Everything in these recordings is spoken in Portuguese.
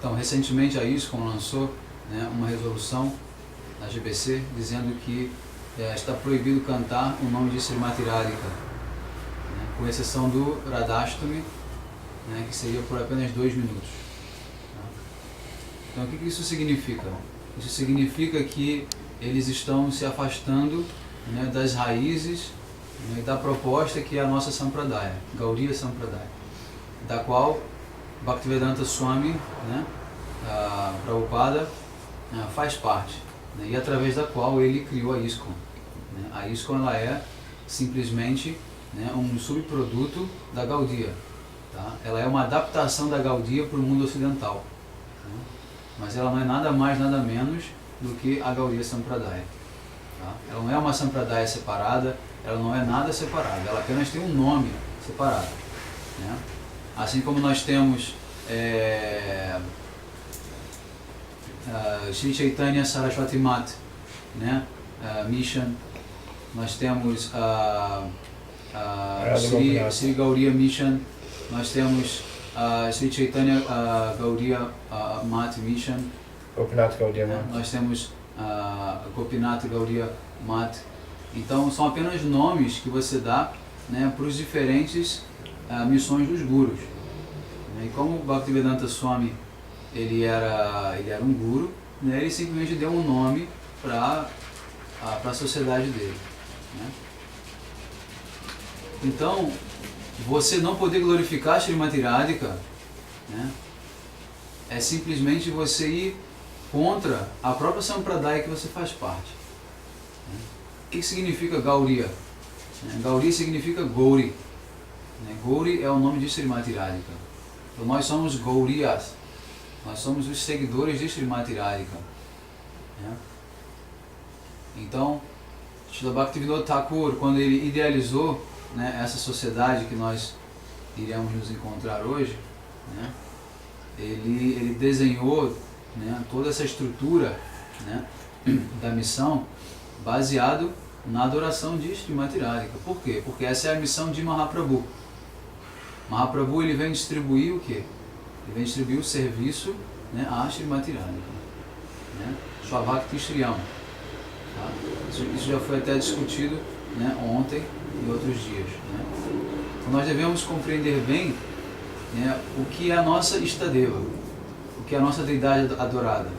Então, recentemente a ISKCON lançou, né, uma resolução na GBC dizendo que está proibido cantar o nome de Srimati Radhika, né, com exceção do Radhashtami, né, que seria por apenas 2 minutos. Tá? Então, o que isso significa? Isso significa que eles estão se afastando, né, das raízes, né, da proposta que é a nossa Sampradaya, Gaudiya Sampradaya, da qual Bhaktivedanta Swami, né, Prabhupada, faz parte, né, e através da qual ele criou a ISKCON. Né. A ISKCON ela é simplesmente, né, um subproduto da Gaudiya. Tá? Ela é uma adaptação da Gaudiya para o mundo ocidental, né, mas ela não é nada mais, nada menos do que a Gaudiya Sampradaya. Tá? Ela não é uma Sampradaya separada, ela não é nada separada, ela apenas tem um nome separado. Né? Assim como nós temos Sri Chaitanya Saraswati Mat, né? Mission, nós temos Sri Gauriya Mission, nós temos Sri Chaitanya Gauriya Mat Mission, Gopinath Gaudiya Mat. Nós temos Gopinath Gauriya Mat. Então são apenas nomes que você dá, né, para os diferentes missões dos gurus. E como o Bhaktivedanta Swami ele era um guru, né, ele simplesmente deu um nome para a sociedade dele. Né? Então, você não poder glorificar Srimati Radhika, né, é simplesmente você ir contra a própria Sampradaya que você faz parte. Né? O que significa Gauriya? Gauriya significa Gauri. Né? Gauri é o nome de Srimati Radhika. Então nós somos Gauriyas, nós somos os seguidores de Srimati Radhika. Né? Então, Srila Bhaktivinoda Thakur, quando ele idealizou, né, essa sociedade que nós iremos nos encontrar hoje, né, ele desenhou, né, toda essa estrutura, né, da missão baseado na adoração de Srimati Radhika. Por quê? Porque essa é a missão de Mahaprabhu. Mahaprabhu ele vem distribuir o quê? Ele vem distribuir o serviço, né, a Srimati Radhika, né, Swabhakti Shriyam. Tá? Isso já foi até discutido, né, ontem e outros dias. Né? Então nós devemos compreender bem, né, o que é a nossa Istadeva, o que é a nossa deidade adorada.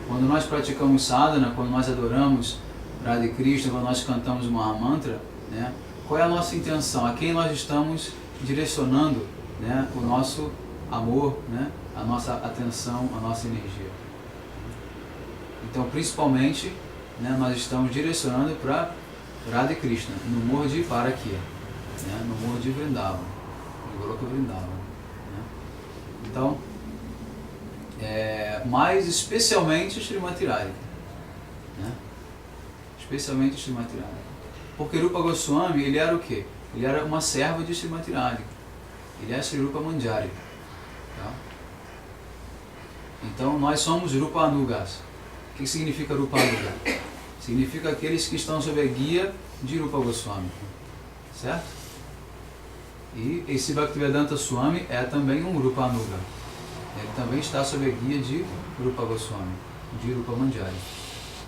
Quando nós praticamos sadhana, quando nós adoramos Radha Krishna, quando nós cantamos uma Mahamantra, né, qual é a nossa intenção? A quem nós estamos direcionando, né, o nosso amor, né, a nossa atenção, a nossa energia? Então, principalmente, né, nós estamos direcionando para Radha Krishna, no Morro de Parakya, né, no Morro de Vrindavan, de Goloka Vrindavan. Né? Então, mais especialmente Srimati Radhika, né? Especialmente Srimati Radhika. Porque Rupa Goswami, ele era o quê? Ele era uma serva de Srimati Radhika. Ele é Sri Rupa Manjari. Tá? Então, nós somos Rupa Anugas. O que significa Rupa Anuga? Significa aqueles que estão sob a guia de Rupa Goswami. Certo? E esse Bhaktivedanta Swami é também um Rupa Anuga. Ele também está sob a guia de Rupa Goswami, de Rupa Manjari.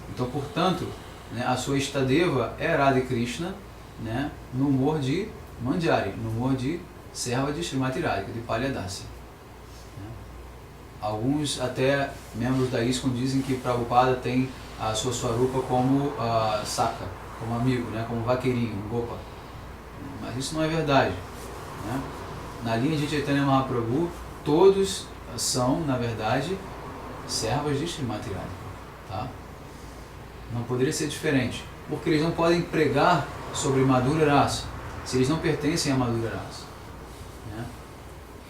Então, portanto, né, a sua Istadeva é Radha Krishna, né, no humor de Manjari, no humor de serva de Srimati Radhika, de Palyadasi. Né? Alguns até membros da ISKCON dizem que Prabhupada tem a sua Swarupa como Saka, como amigo, né, como vaqueirinho, Gopa. Mas isso não é verdade. Né? Na linha de Chaitanya Mahaprabhu, todos são, na verdade, servas de Srimati Radhika. Tá? Não poderia ser diferente, porque eles não podem pregar sobre Madhura Rasa, se eles não pertencem a Madhura Rasa. Né?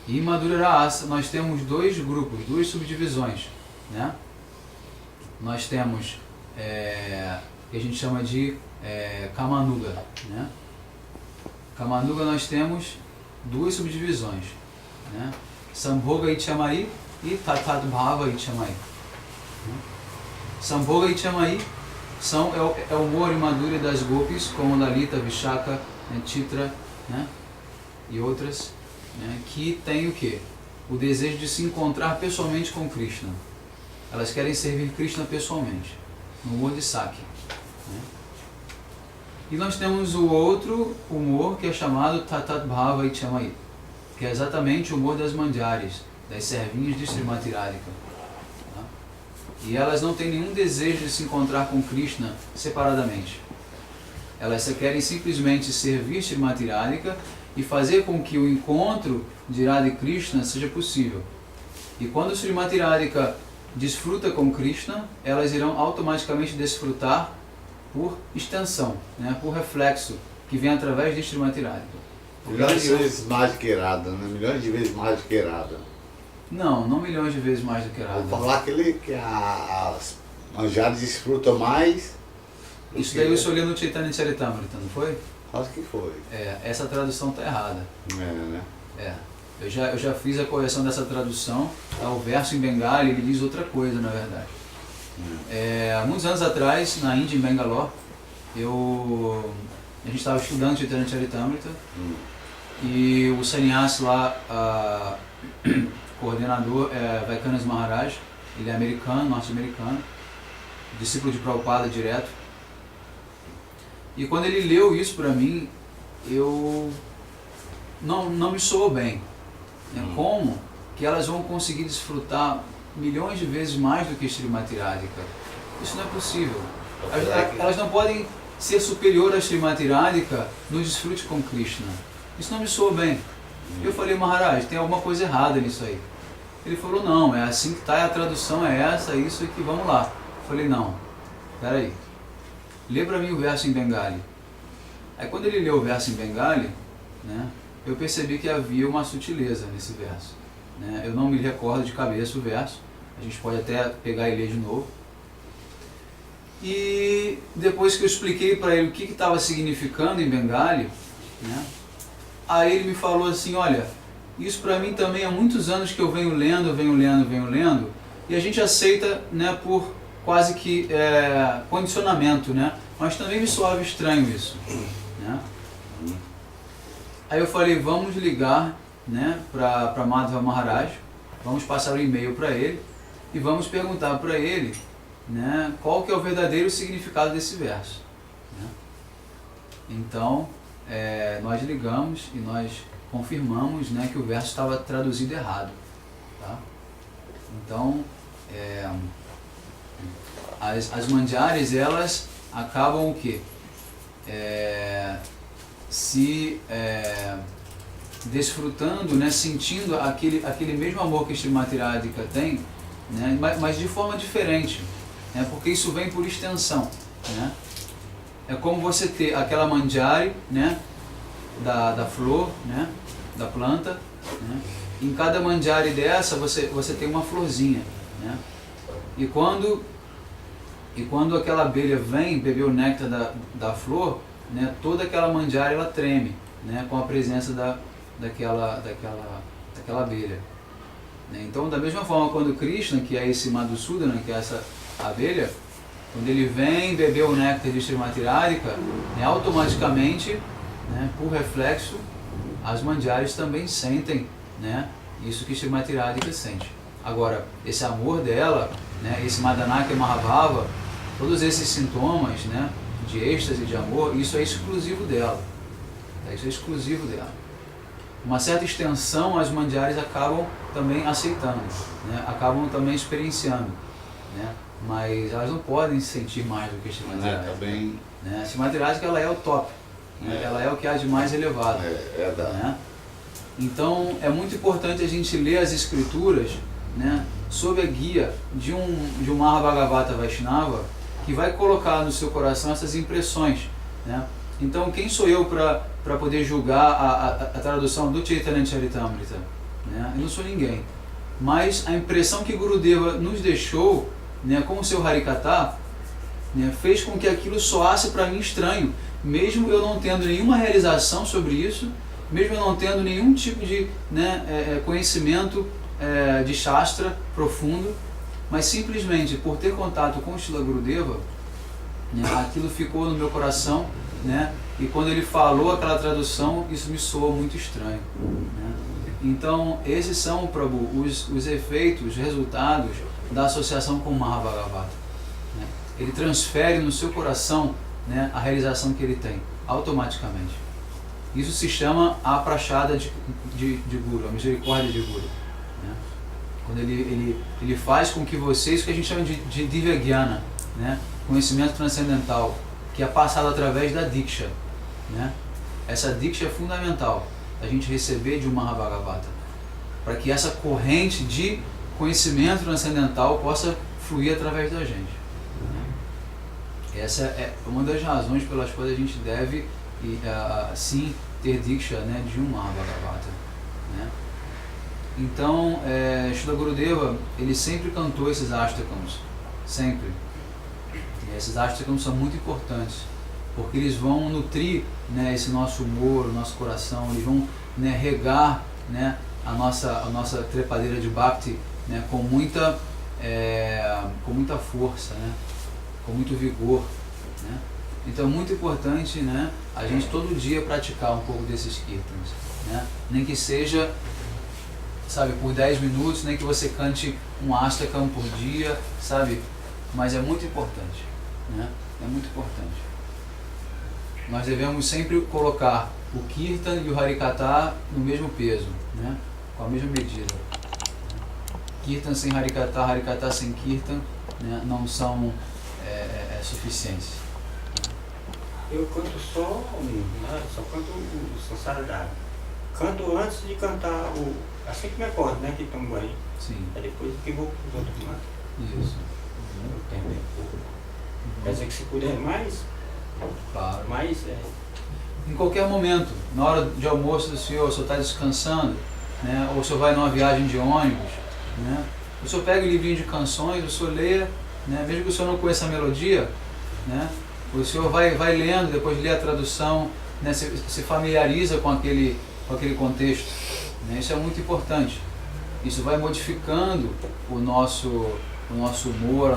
E em Madhura Rasa nós temos 2 grupos, 2 subdivisões. Né? Nós temos que a gente chama de Kamanuga. Né? Kamanuga nós temos 2 subdivisões. Né? Sambhoga Ichamai e Tatadbhava Ichamai. Né? Sambhoga Ichamai é o humor e madura das gopis, como Lalita, Vishaka, né, Chitra, né, e outras, né, que tem o quê? o desejo de se encontrar pessoalmente com Krishna. Elas querem servir Krishna pessoalmente, no humor de Sakya. Né? E nós temos o outro humor que é chamado Tatat Bhava Ichamai, que é exatamente o humor das Mandjaris, das servinhas de Srimati Radhika. Tá? E elas não têm nenhum desejo de se encontrar com Krishna separadamente. Elas só querem simplesmente servir Srimati Radhika e fazer com que o encontro de Radha e Krishna seja possível. E quando Srimati Radhika desfruta com Krishna, elas irão automaticamente desfrutar por extensão, né, por reflexo, que vem através de Srimati Radhika. Milhões de vezes mais do que Radha, né? Milhões de vezes mais do que Radha. Não, não milhões de vezes mais do que Radha. Vou falar que as Mandjaris desfrutam mais. Isso daí você olhou no Chaitanya Charitamrita, não foi? Acho que foi. Essa tradução está errada. Né? Eu já fiz a correção dessa tradução. O verso em Bengali ele diz outra coisa, na verdade. Há muitos anos atrás, na Índia, em Bangalore, a gente estava estudando Chaitanya Charitamrita e o sannyasi lá, coordenador, é Vaikanas Maharaj. Ele é americano, norte-americano, discípulo de Prabhupada direto. E quando ele leu isso para mim, não me soou bem. Como que elas vão conseguir desfrutar milhões de vezes mais do que Srimati Radhika? Isso não é possível. Elas não podem ser superior a Srimati Radhika no desfrute com Krishna. Isso não me soou bem. Eu falei, Maharaj, tem alguma coisa errada nisso aí. Ele falou, não, é assim que está, a tradução é essa, isso aqui, vamos lá. Eu falei, não, peraí. Lê para mim o verso em Bengali. Aí quando ele leu o verso em Bengali, né, eu percebi que havia uma sutileza nesse verso. Né? Eu não me recordo de cabeça o verso, a gente pode até pegar e ler de novo. E depois que eu expliquei para ele o que estava significando em Bengali, né, aí ele me falou assim, olha, isso para mim também há muitos anos que eu venho lendo, e a gente aceita, né, por quase que condicionamento, né? Mas também me soava estranho isso, né? Aí eu falei, vamos ligar, né, para Madhava Maharaj, vamos passar um e-mail para ele e vamos perguntar para ele, né, qual que é o verdadeiro significado desse verso. Né? Então, nós ligamos e nós confirmamos, né, que o verso estava traduzido errado. Tá? Então, as Mandjaris, elas acabam o quê? Se desfrutando, né, sentindo aquele mesmo amor que Srimati Radhika tem, né, mas de forma diferente, né, porque isso vem por extensão. Né? É como você ter aquela Mandjari, né, da flor, né, da planta, né? Em cada Mandjari dessa você tem uma florzinha. Né? E quando aquela abelha vem beber o néctar da flor, né, toda aquela Mandjari ela treme, né, com a presença daquela abelha. Né? Então, da mesma forma, quando Krishna, que é esse Madhusudana, que é essa abelha, quando ele vem beber o néctar de Srimati Radhika, né, automaticamente, né, por reflexo, as Mandjaris também sentem, né, isso que Srimati Radhika sente. Agora, esse amor dela, né, esse Madanakya Mahabhava, todos esses sintomas, né, de êxtase, de amor, isso é exclusivo dela. Isso é exclusivo dela. Uma certa extensão as Mandjaris acabam também aceitando, né, acabam também experienciando. Né, mas elas não podem sentir mais do que Srimati Radhika. Também... Né, Srimati Radhika ela é o top. Ela é o que há de mais elevado. Né? Então é muito importante a gente ler as escrituras, né, sob a guia de um Mahabhagavata Vaishnava que vai colocar no seu coração essas impressões. Né? Então quem sou eu para poder julgar a tradução do Chaitanya Charitamrita? Né? Eu não sou ninguém. Mas a impressão que Gurudeva nos deixou, né, com o seu Harikatha, né, fez com que aquilo soasse para mim estranho. Mesmo eu não tendo nenhuma realização sobre isso, mesmo eu não tendo nenhum tipo de, né, conhecimento de Shastra profundo, mas simplesmente por ter contato com o Srila Gurudeva, né, aquilo ficou no meu coração, né, e quando ele falou aquela tradução, isso me soou muito estranho. Né. Então, esses são, Prabhu, os efeitos, os resultados da associação com o Mahabharata. Né? Ele transfere no seu coração, né, a realização que ele tem, automaticamente. Isso se chama a prachada de Guru, a misericórdia de Guru. Né? Quando ele faz com que vocês, que a gente chama de Divya Jnana, né, conhecimento transcendental, que é passado através da Diksha. Né? Essa Diksha é fundamental, a gente receber de um Mahabharata, para que essa corrente de conhecimento transcendental possa fluir através da gente. Né? Essa é uma das razões pelas quais a gente deve, sim, ter Diksha, né, de um Mahabharata. Né? Então, Srila Gurudeva, ele sempre cantou esses ashtakams, sempre. E esses ashtakams são muito importantes, porque eles vão nutrir, né, esse nosso humor, o nosso coração, eles vão, né, regar, né, a nossa trepadeira de Bhakti, né, com muita força, né, com muito vigor. Né? Então é muito importante, né, a gente todo dia praticar um pouco desses kirtans. Né? Nem que seja, sabe, por 10 minutos, nem que você cante um ashtakam por dia, sabe? Mas é muito importante. Né? É muito importante. Nós devemos sempre colocar o Kirtan e o Harikatha no mesmo peso, né? Com a mesma medida. Kirtan sem Harikatha, Harikatha sem Kirtan, né, não são suficientes. Eu canto só, né? Só canto o Sansara. Canto antes de cantar assim que me acordo, né? Que tomo banho. Sim. Aí depois que vou para os outros cantos. Isso. Eu tenho bem pouco. Quer dizer que se puder mais, Claro. mais Em qualquer momento, na hora de almoço do senhor está descansando, né? Ou o senhor vai numa viagem de ônibus, né? O senhor pega o livrinho de canções, o senhor leia, né? Mesmo que o senhor não conheça a melodia, né? O senhor vai lendo, depois lê a tradução, né? Se familiariza com aquele contexto. Né? Isso é muito importante. Isso vai modificando o nosso humor,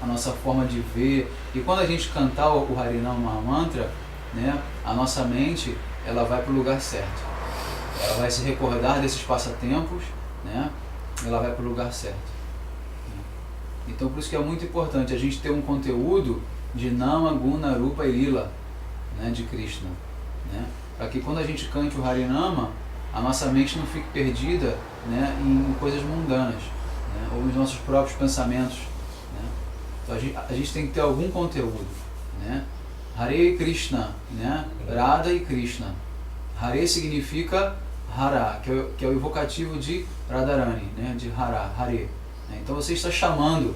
a nossa forma de ver. E quando a gente cantar o Harinam Mahamantra, né, a nossa mente, ela vai para o lugar certo. Ela vai se recordar desses passatempos, né? Ela vai para o lugar certo. Então por isso que é muito importante a gente ter um conteúdo de Nama, Guna, Rupa e Lila, né, de Krishna. Né? Para que quando a gente cante o Harinama, a nossa mente não fique perdida, né, em coisas mundanas, né, ou nos nossos próprios pensamentos. Né? Então a gente tem que ter algum conteúdo. Né? Hare Krishna, né? Radha e Krishna. Hare significa Hara, que é o evocativo de Radharani, né? De Hara, Hare. Então você está chamando,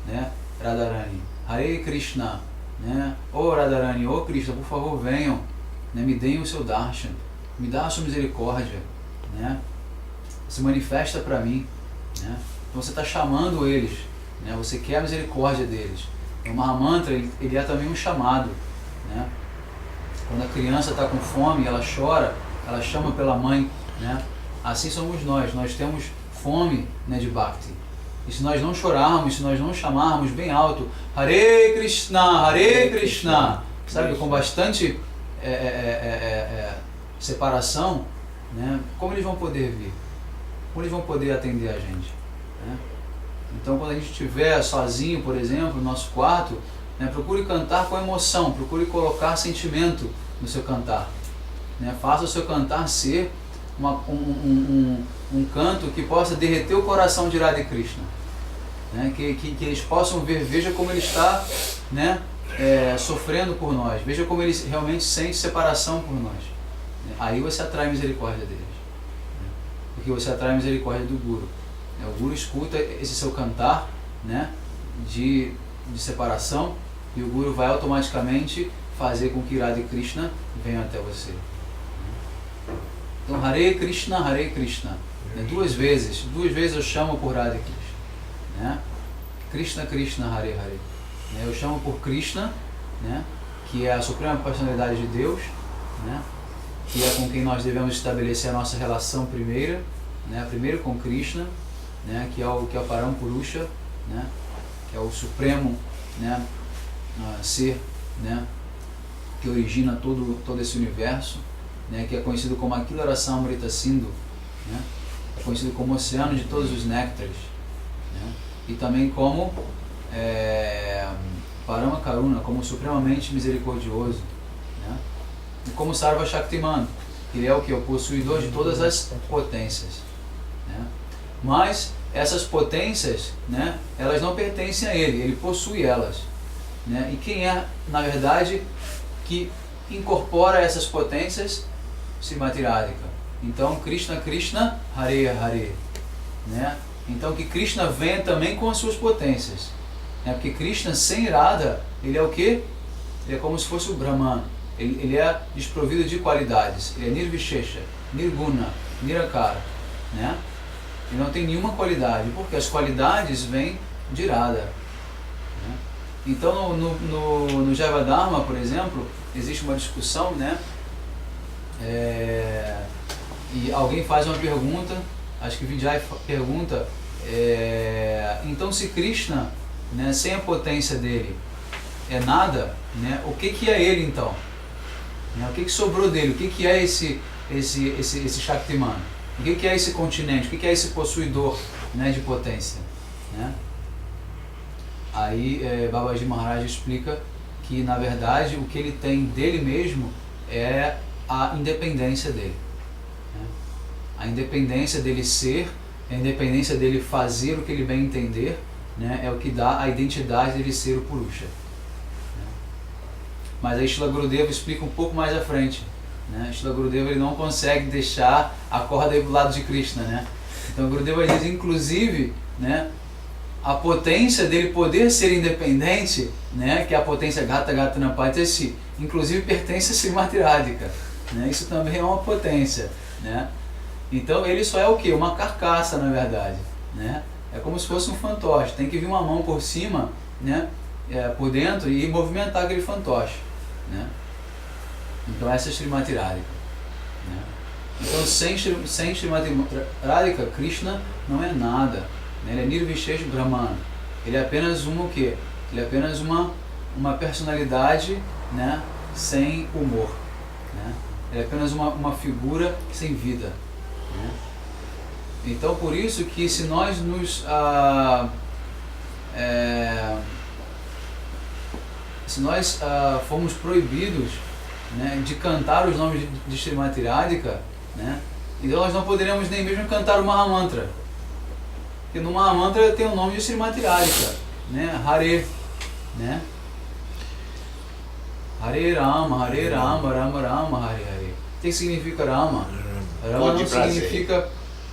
né, Radharani. Hare Krishna, né? Oh Radharani, oh Krishna, por favor venham, né? Me deem o seu darshan, me dá a sua misericórdia, né? Se manifesta para mim, né? Então você está chamando eles, né? Você quer a misericórdia deles. O Mahamantra, ele é também um chamado, né? Quando a criança está com fome, ela chora, ela chama pela mãe, né? Assim somos nós temos fome, né, de Bhakti. E se nós não chorarmos, se nós não chamarmos bem alto, Hare Krishna, sabe, com bastante separação, né? Como eles vão poder vir? Como eles vão poder atender a gente? Né? Então quando a gente estiver sozinho, por exemplo, no nosso quarto, né, procure cantar com emoção, procure colocar sentimento no seu cantar. Né? Faça o seu cantar ser um canto que possa derreter o coração de Radha e Krishna. Né? Que eles possam ver, veja como ele está, né, sofrendo por nós, veja como ele realmente sente separação por nós. Aí você atrai a misericórdia deles. Né? Porque você atrai a misericórdia do Guru. O Guru escuta esse seu cantar, né, de separação, e o Guru vai automaticamente fazer com que Radha e Krishna venham até você. Então, Hare Krishna, duas vezes eu chamo por Radha e Krishna. Né? Krishna, Krishna, Hare Hare. Eu chamo por Krishna, né, que é a suprema personalidade de Deus, né, que é com quem nós devemos estabelecer a nossa relação primeira, né, primeiro com Krishna, né, que é o Param Purusha, né, que é o supremo, né, ser, né, que origina todo esse universo, né, que é conhecido como Akila Rasa Amrita Sindhu, né, conhecido como oceano de todos os néctares, né? E também como Parama Karuna, como supremamente misericordioso, né? E como Sarva Shaktiman, ele é o que? O possuidor de todas as potências, né? Mas essas potências, né, elas não pertencem a ele possui elas, né? E quem é, na verdade, que incorpora essas potências? Srimati Radhika. Então Krishna, Krishna, Hare Hare, né? Então que Krishna venha também com as suas potências, né? Porque Krishna sem Radha, ele é o que? Ele é como se fosse o Brahman, ele é desprovido de qualidades, ele é Nirvishesha, Nirguna, Nirakara, né? Ele não tem nenhuma qualidade, porque as qualidades vêm de Radha, né? Então no Javadharma, por exemplo, existe uma discussão, né? E alguém faz uma pergunta, acho que Vijay pergunta, então se Krishna, né, sem a potência dele é nada, né, o que é ele então? Né, o que sobrou dele? O que é esse Shaktiman? O que é esse continente? O que é esse possuidor, né, de potência? Né? Aí Babaji Maharaj explica que na verdade o que ele tem dele mesmo é a independência dele, né? A independência dele ser, a independência dele fazer o que ele bem entender, né, é o que dá a identidade dele ser o Purusha, né? Mas aí Srila Gurudeva explica um pouco mais à frente, né? Srila Gurudeva ele não consegue deixar a corda aí do lado de Krishna, né? Então Gurudeva diz, inclusive, né, a potência dele poder ser independente, né, que é a potência Gata Gata Napatesi, inclusive pertence a Srimati Radhika, né? Isso também é uma potência, né? Então ele só é o que? Uma carcaça, na verdade, né? É como se fosse um fantoche, tem que vir uma mão por cima, né, por dentro e movimentar aquele fantoche, né? Então essa é Srimati Radhika, né? Então sem Srimati Radhika, Krishna não é nada, né? Ele é Nirvishesha Brahmana, ele é apenas o quê? Ele é apenas uma personalidade, né, sem humor, né? Ele é apenas uma figura sem vida, né? Então por isso que se nós formos proibidos, né, de cantar os nomes de Srimati Radhika, né, então nós não poderemos nem mesmo cantar o Mahamantra, porque no Mahamantra tem o nome de Srimati Radhika, né, Hare, né? Hare Rama, Rama Rama, Hare Hare. O que significa Rama? Rama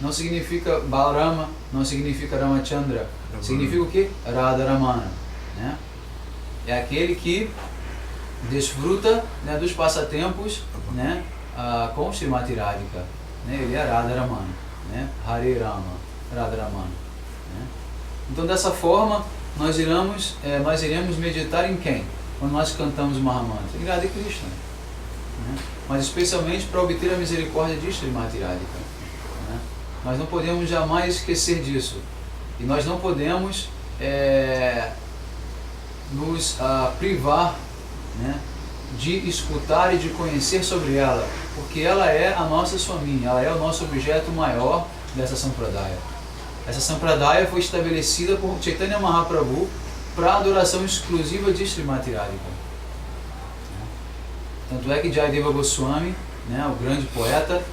não significa Balarama, não significa Ramachandra. Significa o que? Radharamana, né? É aquele que desfruta, né, dos passatempos, né, com Srimati Radhika, né? Ele é Radharamana, né? Hare Rama, Radharamana, né? Então dessa forma nós iremos meditar em quem? Quando nós cantamos o Mahamantra, em Radha Krishna, né? Mas especialmente para obter a misericórdia de Srimati Radhika, né? Nós não podemos jamais esquecer disso, e nós não podemos nos privar, né, de escutar e de conhecer sobre ela, porque ela é a nossa Swami, ela é o nosso objeto maior dessa Sampradaya. Essa Sampradaya foi estabelecida por Chaitanya Mahaprabhu para a adoração exclusiva de Srimati Radhika. Tanto é que Jayadeva Goswami, né, o grande poeta,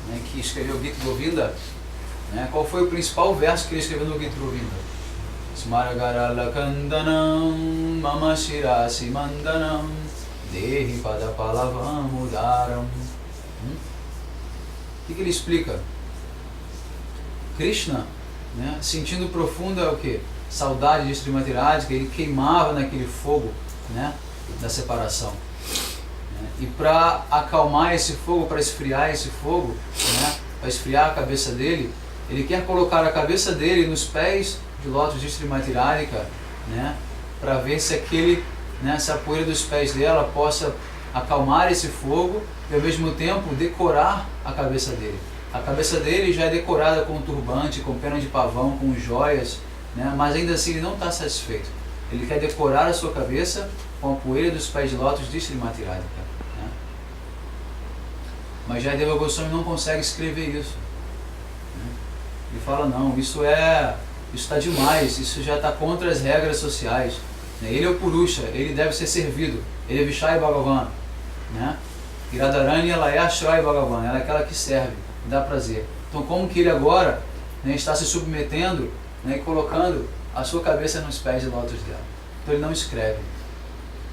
né, que escreveu o Gita Govinda, né, qual foi o principal verso que ele escreveu no Gita Govinda? Smaragara Kandanam Mama Shirasi Mandanam Dehi Padapalavam Udaram. O que ele explica? Krishna, né, sentindo profunda o que? Saudade de Srimati Radhika, ele queimava naquele fogo, né, da separação. E para acalmar esse fogo, para esfriar esse fogo, né, para esfriar a cabeça dele, ele quer colocar a cabeça dele nos pés de lótus de Srimati Radhika, né, para ver se se a poeira dos pés dela possa acalmar esse fogo e ao mesmo tempo decorar a cabeça dele. A cabeça dele já é decorada com turbante, com pena de pavão, com joias, né, mas ainda assim ele não está satisfeito. Ele quer decorar a sua cabeça com a poeira dos pés de lótus de Srimati Radhika, né? Mas Jayadeva Goswami não consegue escrever isso, né? Ele fala, não, isso está demais, isso já está contra as regras sociais. Ele é o Purusha, ele deve ser servido, ele é Vishaya Bhagavan. Né? E Radharani, ela é a Ashray Bhagavan, ela é aquela que serve, dá prazer. Então como que ele agora, né, está se submetendo, né, e colocando a sua cabeça nos pés de lótus dela? Então ele não escreve,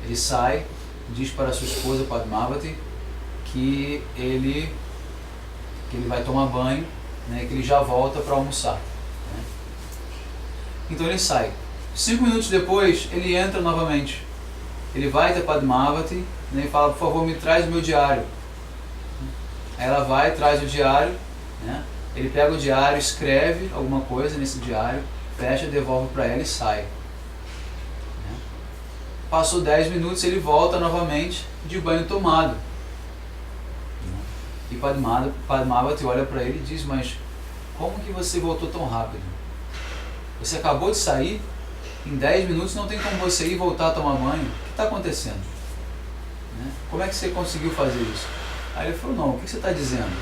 ele sai, diz para sua esposa Padmavati que ele vai tomar banho, né, que ele já volta para almoçar. Né? Então ele sai. 5 minutos depois, ele entra novamente. Ele vai até Padmavati, né, e fala, por favor, me traz o meu diário. Aí ela vai, traz o diário, né? Ele pega o diário, escreve alguma coisa nesse diário, fecha, devolve para ela e sai. Né? Passou 10 minutos, ele volta novamente de banho tomado. Né? E Padmavati olha para ele e diz, mas como que você voltou tão rápido? Você acabou de sair, em 10 minutos não tem como você ir e voltar a tomar banho. O que está acontecendo? Né? Como é que você conseguiu fazer isso? Aí ele falou, não, o que você está dizendo?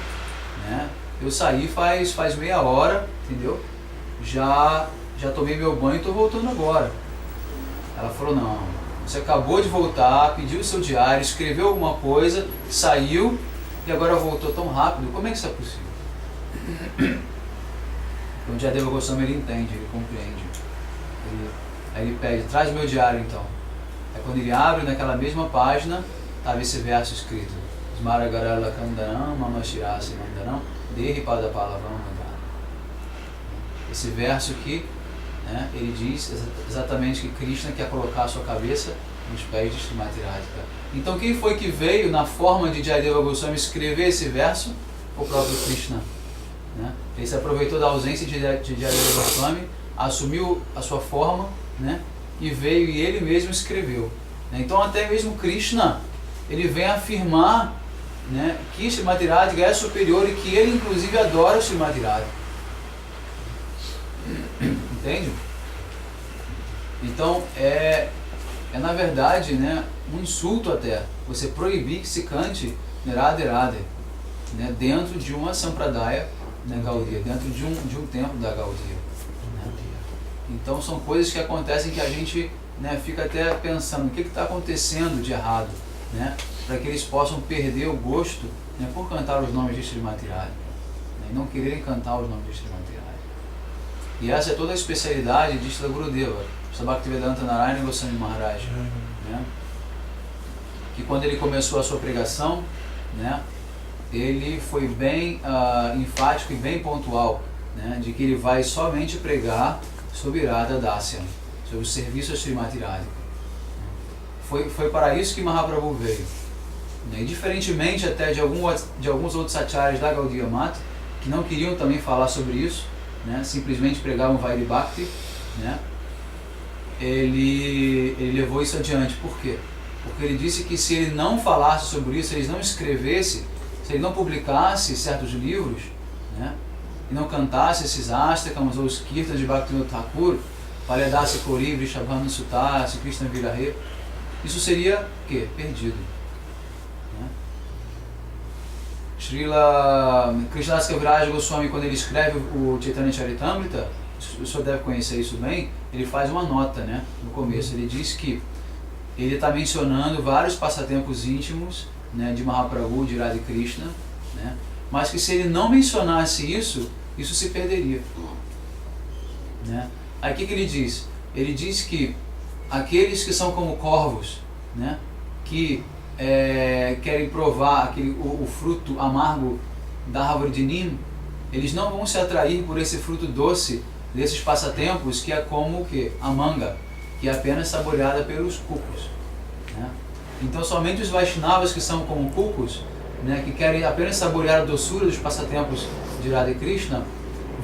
Né? Eu saí faz meia hora, entendeu? Já tomei meu banho e estou voltando agora. Ela falou, não, você acabou de voltar, pediu o seu diário, escreveu alguma coisa, saiu e agora voltou tão rápido. Como é que isso é possível? Então Jayadeva Goswami, ele entende, ele compreende. Aí ele pede, traz meu diário então. Aí quando ele abre, naquela mesma página, estava esse verso escrito. Smaragarala Kandanam, Mamashirasi Mandanam, Dehi Padapalavam Mandanam. Esse verso aqui, né, ele diz exatamente que Krishna quer colocar a sua cabeça nos pés de Srimati Radhika. Então quem foi que veio na forma de Jayadeva Goswami escrever esse verso? O próprio Krishna. Né? Ele se aproveitou da ausência de Jayadeva Goswami, assumiu a sua forma, né, e veio e ele mesmo escreveu. Então até mesmo Krishna, ele vem afirmar, né, que Srimati Radhika é superior e que ele inclusive adora Srimati Radhika. Entende? Então é na verdade, né, um insulto até você proibir que se cante Radhe Radhe, né, dentro de uma Sampradaya, né, Gaudiya, dentro de um templo da Gaudiya. Né? Então são coisas que acontecem que a gente, né, fica até pensando o que está acontecendo de errado, né, para que eles possam perder o gosto, né, por cantar os nomes de Srimati Radhika, né, e não quererem cantar os nomes de Srimati Radhika. E essa é toda a especialidade de Srila Gurudeva, Srila Bhaktivedanta Narayana Goswami Maharaj, né, que quando ele começou a sua pregação, né, ele foi bem enfático e bem pontual, né, de que ele vai somente pregar sobre Radha Dasya, sobre o serviço a Srimati Radhika. Foi para isso que Mahaprabhu veio. E diferentemente até de alguns outros acharyas da Gaudiya Mata, que não queriam também falar sobre isso, né, simplesmente pregavam Vaidhi Bhakti, né, ele levou isso adiante. Por quê? Porque ele disse que se ele não falasse sobre isso, se ele não escrevesse, se ele não publicasse certos livros, né, e não cantasse esses astakams ou os kirtans de Bhaktivinoda Thakur, Palyadasi Kori, Vrishabhanu Sutta, Krishna Virahe, isso seria o quê? Perdido. Né? Srila Krishnadas Kaviraj Goswami, quando ele escreve o Chaitanya Charitamrita, o senhor deve conhecer isso bem, ele faz uma nota, né, no começo. Ele diz que ele está mencionando vários passatempos íntimos, né, de Mahaprabhu, de Radha Krishna, né, mas que se ele não mencionasse isso se perderia. Né? Aí o que ele diz? Ele diz que aqueles que são como corvos, né, que querem provar o fruto amargo da árvore de Nim, eles não vão se atrair por esse fruto doce desses passatempos, que é como o quê? A manga, que é apenas saboreada pelos cucos. Né? Então somente os Vaishnavas que são como cucos, né, que querem apenas saborear a doçura dos passatempos de Radha e Krishna,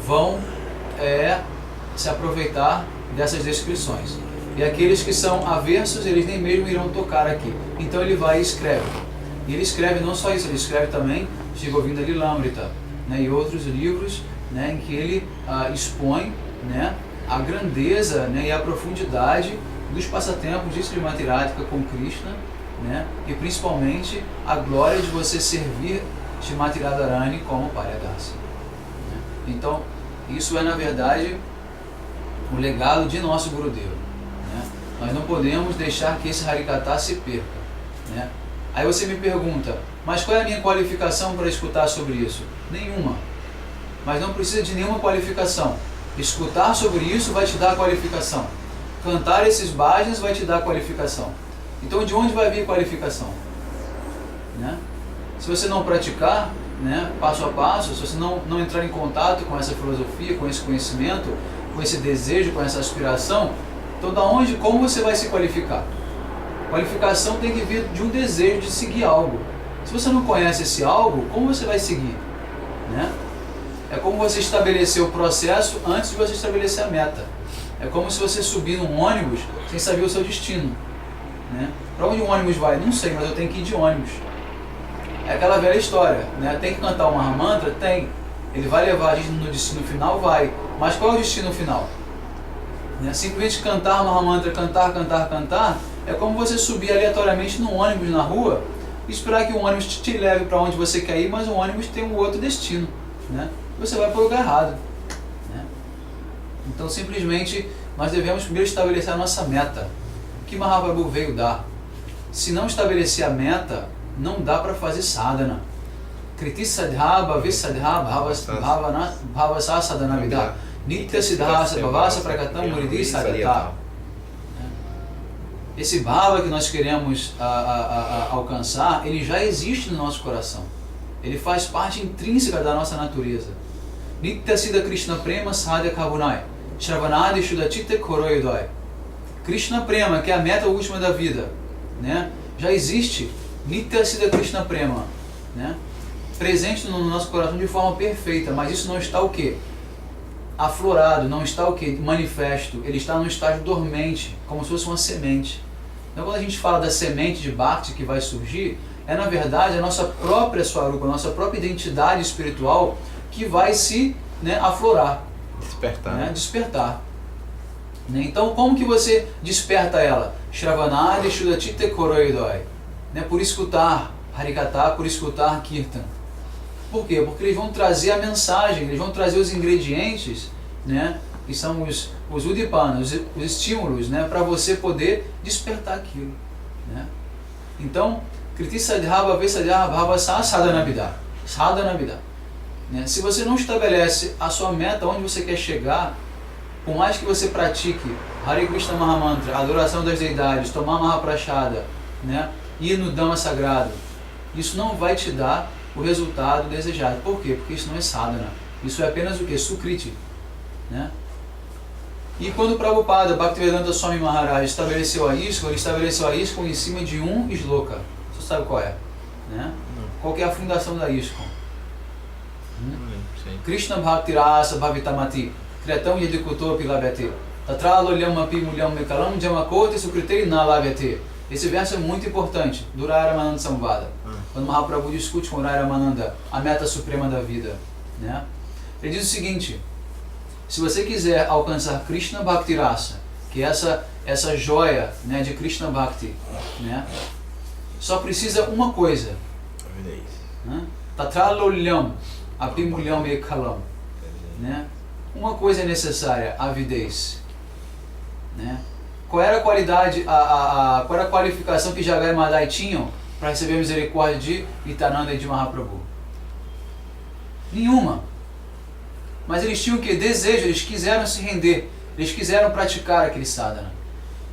vão se aproveitar dessas descrições. E aqueles que são aversos, eles nem mesmo irão tocar aqui. Então ele vai e escreve. E ele escreve não só isso, ele escreve também Shri Govinda Lilamrita, né, e outros livros, né, em que ele expõe, né, a grandeza, né, e a profundidade dos passatempos de Srimati Radhika com Krishna, né, e principalmente a glória de você servir Srimati Radharani como Paryadasi. Né? Então, Isso é, na verdade, o legado de nosso Gurudeva, né? Nós não podemos deixar que esse Harikatha se perca, né? Aí você me pergunta, mas qual é a minha qualificação para escutar sobre isso? Nenhuma. Mas não precisa de nenhuma qualificação. Escutar sobre isso vai te dar a qualificação. Cantar esses bhajans vai te dar a qualificação. Então de onde vai vir a qualificação? Né? Se você não praticar, né, passo a passo, se você não entrar em contato com essa filosofia, com esse conhecimento, com esse desejo, com essa aspiração, então da onde, como você vai se qualificar? Qualificação tem que vir de um desejo de seguir algo. Se você não conhece esse algo, como você vai seguir? Né? É como você estabelecer o processo antes de você estabelecer a meta. É como se você subir num ônibus sem saber o seu destino. Né? Para onde o ônibus vai? Não sei, mas eu tenho que ir de ônibus. É aquela velha história, né? Tem que cantar o Mahamantra? Tem. Ele vai levar a gente no destino final? Vai. Mas qual é o destino final? Né? Simplesmente cantar o Mahamantra, cantar, é como você subir aleatoriamente num ônibus na rua e esperar que o ônibus te leve para onde você quer ir, mas o ônibus tem um outro destino. Né? Você vai para o lugar errado. Né? Então, simplesmente, nós devemos primeiro estabelecer a nossa meta. O que Mahaprabhu veio dar? Se não estabelecer a meta, não dá para fazer sadhana. Kriti sadha, bhavi sadha, bhavasa sadhana vida. Nitya siddha sabhavasa prakatam muridi sadhata. Esse bhava que nós queremos alcançar, ele já existe no nosso coração. Ele faz parte intrínseca da nossa natureza. Nitya siddha Krishna prema sadhya kavunai. Shravanadi shuddhachite koroyodai. Krishna prema, que é a meta última da vida, né? Já existe. Nitya siddha Krishna prema, né? Presente no nosso coração de forma perfeita, mas isso não está o quê? Aflorado, não está o quê? Manifesto. Ele está no estágio dormente, como se fosse uma semente. Então quando a gente fala da semente de Bhakti que vai surgir, é na verdade a nossa própria Swarupa, a nossa própria identidade espiritual que vai se, né, aflorar. Despertar. Né? Despertar. Né? Então como que você desperta ela? Shravanadi shuddhachite koroidoi. Né? Por escutar Harikatha, por escutar Kirtan. Por quê? Porque eles vão trazer a mensagem, eles vão trazer os ingredientes, né, que são os udipanas, os estímulos, né, para você poder despertar aquilo. Né? Então, Kriti sadhya bhave sadhya bhavasa sadhana vida. Sadhana vida. Né? Se você não estabelece a sua meta, onde você quer chegar, por mais que você pratique Hare Krishna Mahamantra, adoração das deidades, tomar Mahaprashada, né, ir no Dhamma sagrado, isso não vai te dar o resultado desejado. Por quê? Porque isso não é sadhana. Isso é apenas o quê? Sukriti. Né? E quando o Prabhupada, Bhaktivedanta Swami Maharaj, estabeleceu a ISKCON, ele estabeleceu a ISKCON em cima de um shloka. Você sabe qual é? Né? Qual que é a fundação da ISKCON? Krishna Bhakti Rasa Bhavitamati Kriyatam Yadikutopi Labhyate Tatralo Lyamapi Mulyam Mekalam Jamakote Sukritei Nalavyate. Esse verso é muito importante, do Raramananda Samvada, quando Mahaprabhu discute com Raramananda a meta suprema da vida. Né? Ele diz o seguinte: se você quiser alcançar Krishna Bhakti Rasa, que é essa joia, né, de Krishna Bhakti, né, só precisa uma coisa. Né? Tatralolyam apimulyam ekalam. Né? Uma coisa é necessária, avidez. Né? Qual era a qualidade, qual era a qualificação que Jagai e Madai tinham para receber a misericórdia de Nityananda e de Mahaprabhu? Nenhuma. Mas eles tinham o que? Desejo, eles quiseram se render, eles quiseram praticar aquele sadhana.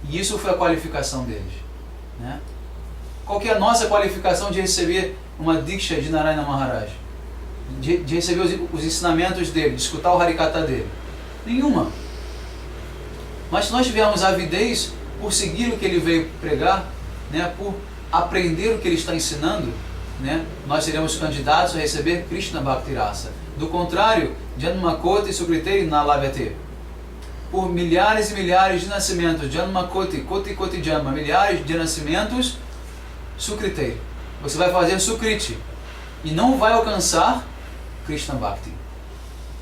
E isso foi a qualificação deles. Né? Qual que é a nossa qualificação de receber uma Diksha de Narayana Maharaj? De receber os ensinamentos dele, de escutar o Harikatha dele? Nenhuma. Mas se nós tivermos avidez por seguir o que ele veio pregar, né, por aprender o que ele está ensinando, né, nós seremos candidatos a receber Krishna Bhakti Rasa. Do contrário, Janmakoti Sukritei Nalavyate. Por milhares e milhares de nascimentos, Janmakoti, Koti Koti Janma, milhares de nascimentos, Sukritei. Você vai fazer Sukriti e não vai alcançar Krishna Bhakti.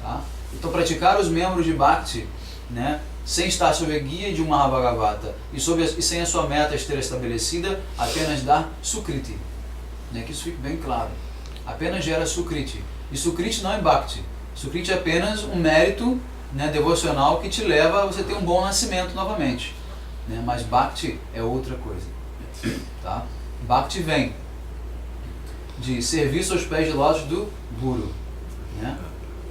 Tá? Então praticar os membros de Bhakti, né, sem estar sob a guia de um Mahabhagavata e sem a sua meta esteja estabelecida, apenas dar Sukriti. Né, que isso fique bem claro. Apenas gera Sukriti. E Sukriti não é Bhakti. Sukriti é apenas um mérito, né, devocional que te leva a você ter um bom nascimento novamente, né? Mas Bhakti é outra coisa, tá? Bhakti vem de serviço aos pés de lótus do Guru, né?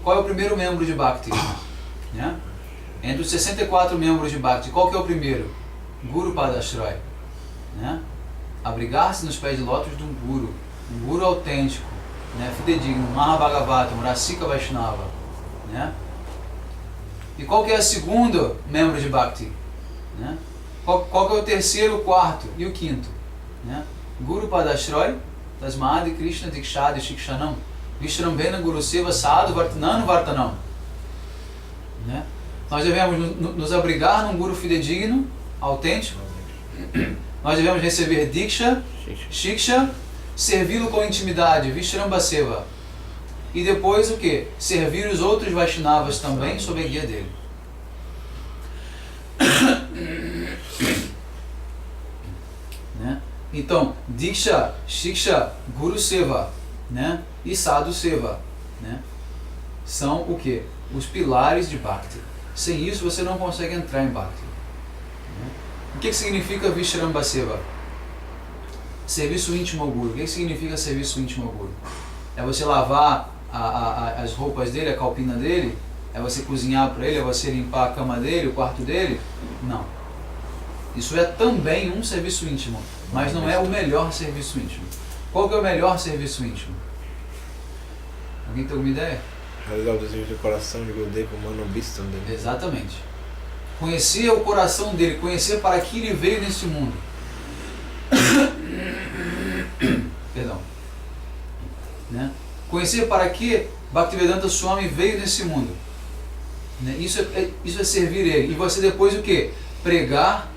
Qual é o primeiro membro de Bhakti, né? Entre os 64 membros de Bhakti, qual que é o primeiro? Guru Padashraya, né? Abrigar-se nos pés de lótus de um Guru autêntico, né? Fidedigno, Mahabhagavatam, Rasika Vaishnava, né? E qual que é o segundo membro de Bhakti, né? Qual que é o terceiro, o quarto e o quinto, né? Guru Padashraya, Tasmadi Krishna Dikshadi Shikshanam, Vishrambhena Guru Seva Sadhu Vartananu Vartanam, né? Nós devemos nos abrigar num Guru fidedigno, autêntico. Nós devemos receber Diksha, Shiksha, servi-lo com intimidade, Vishramba Seva. E depois o que? Servir os outros Vaishnavas também sob a guia dele. Né? Então, Diksha, Shiksha, Guru Seva, né? E Sadhu Seva, né? São o que? Os pilares de Bhakti. Sem isso você não consegue entrar em Bhakti. Né? O que significa Vishramba Seva? Serviço íntimo ao Guru. O que significa serviço íntimo ao Guru? É você lavar as roupas dele, a calpina dele? É você cozinhar para ele? É você limpar a cama dele, o quarto dele? Não. Isso é também um serviço íntimo, mas não é o melhor serviço íntimo. Qual que é o melhor serviço íntimo? Alguém tem alguma ideia? Realizar o desejo do coração de Gurudeva, o Manobhistam dele. Exatamente. Conhecer o coração dele, conhecer para que ele veio nesse mundo. Perdão. Né? Conhecer para que Bhaktivedanta Swami veio nesse mundo. Né? Isso é servir ele. E você depois o que? Pregar,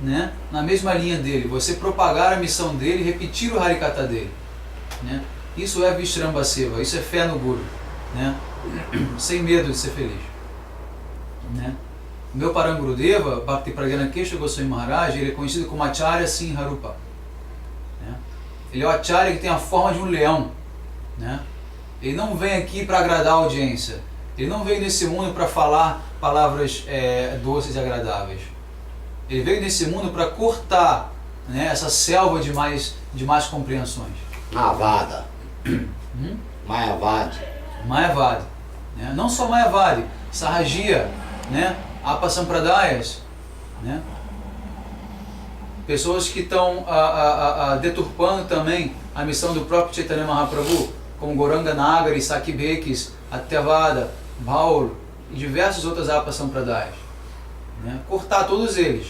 né? Na mesma linha dele. Você propagar a missão dele, repetir o Harikatha dele. Né? Isso é Vishramba Seva, isso é fé no Guru. Né? Sem medo de ser feliz. Né? O meu Parangurudeva, Bhakti Pragyana Kesha Goswami Maharaj, ele é conhecido como Acharya Sinharupa. Né? Ele é o Acharya que tem a forma de um leão. Né? Ele não vem aqui para agradar a audiência. Ele não veio nesse mundo para falar palavras doces e agradáveis. Ele veio nesse mundo para cortar, né, essa selva de mais compreensões. Mayavada. Mayavadi. Mayavadi. Né? Não só Mayavadi, Sahajiya, né? Apasampradayas, né? Pessoas que estão deturpando também a missão do próprio Chaitanya Mahaprabhu, como Gauranga Nagari, Sakibekis, Atyavada, Baul e diversos outros Apasampradayas. Né? Cortar todos eles.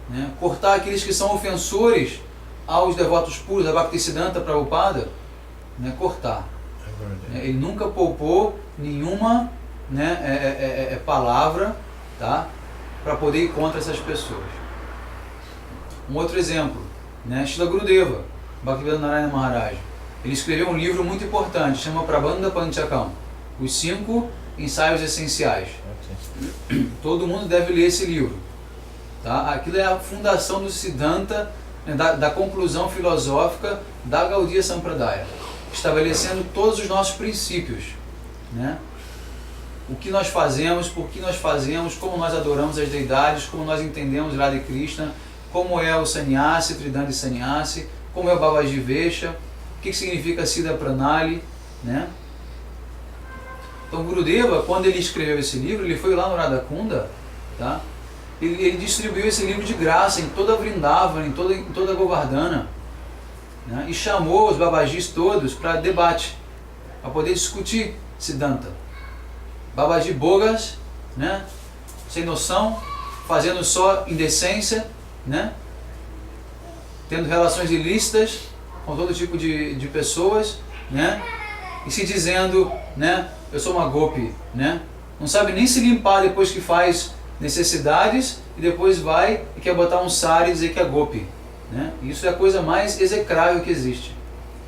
Né? Cortar aqueles que são ofensores aos devotos puros, a Bhaktisiddhanta Prabhupada, né? Cortar. Ele nunca poupou nenhuma, né, palavra, tá, para poder ir contra essas pessoas. Um outro exemplo, né, Srila Gurudeva, Bhaktivedanta Narayana Maharaj. Ele escreveu um livro muito importante, chama Prabandha Panchakam, os 5 ensaios essenciais. Todo mundo deve ler esse livro. Tá? Aquilo é a fundação do Siddhanta, né, da conclusão filosófica da Gaudiya Sampradaya, estabelecendo todos os nossos princípios. Né? O que nós fazemos, por que nós fazemos, como nós adoramos as deidades, como nós entendemos Radha e Krishna, como é o Sannyasi, Tridandi Sannyasi, como é o Babaji Vesha, o que significa Siddha Pranali, né? Então Gurudeva, quando ele escreveu esse livro, ele foi lá no Radha Kunda, tá? Ele distribuiu esse livro de graça em toda a Vrindavan, em toda a Govardhana, né? E chamou os Babajis todos para debate, para poder discutir Siddhanta. Babaji Bogas, né? Sem noção, fazendo só indecência, né? Tendo relações ilícitas com todo tipo de pessoas, né? E se dizendo, né? Eu sou uma gopi, né? Não sabe nem se limpar depois que faz necessidades e depois vai e quer botar um sari e dizer que é gopi, né? Isso é a coisa mais execrável que existe.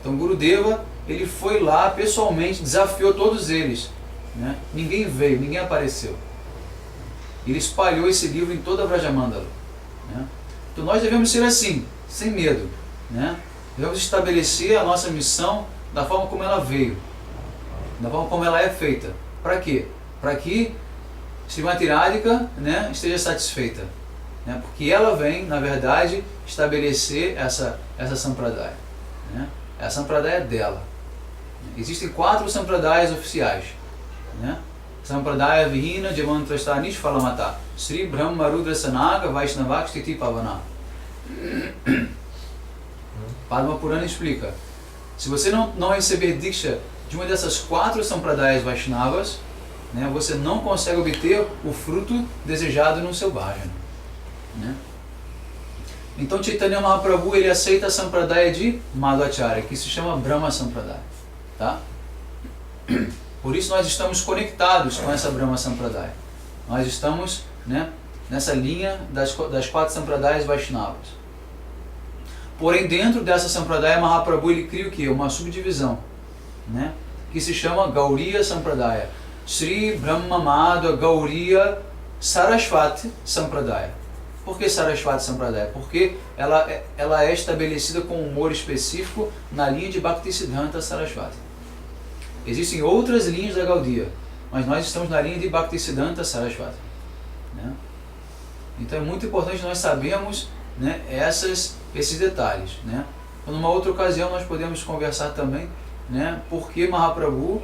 Então Gurudeva, ele foi lá pessoalmente, desafiou todos eles, né? Ninguém veio, ninguém apareceu. Ele espalhou esse livro em toda a Vrajamandala, né? Então nós devemos ser assim, sem medo, né? Devemos estabelecer a nossa missão da forma como ela veio, da forma como ela é feita, Para quê? Para que Srimati Radhika, né, esteja satisfeita, né, porque ela vem, na verdade, estabelecer essa sampradaya, né, a sampradaya dela. Existem 4 sampradayas oficiais, né? Sampradaya Vihina Jamantrastha Nishphalamata Sri Brahma Rudra Sanaga Vaishnavak Stiti Pavana. Padma Purana explica: se você não receber Diksha de uma dessas 4 sampradayas Vaishnavas, né, você não consegue obter o fruto desejado no seu bhajana, né? Então Chaitanya Mahaprabhu ele aceita a sampradaya de Madhvacharya, que se chama Brahma Sampradaya, tá? Por isso nós estamos conectados com essa Brahma Sampradaya. Nós estamos, né, nessa linha das 4 sampradayas Vaishnavas. Porém, dentro dessa sampradaya, Mahaprabhu ele cria o quê? Uma subdivisão, né, que se chama Gauriya Sampradaya. Sri Brahma Madhva Gauriya Saraswati Sampradaya. Por que Saraswati Sampradaya? Porque ela é estabelecida com um humor específico na linha de Bhaktisiddhanta Saraswati. Existem outras linhas da Gaudiya, mas nós estamos na linha de Bhaktisiddhanta Saraswati, né? Então é muito importante nós sabermos, né, esses detalhes, né? Então, numa outra ocasião nós podemos conversar também, né, por que Mahaprabhu,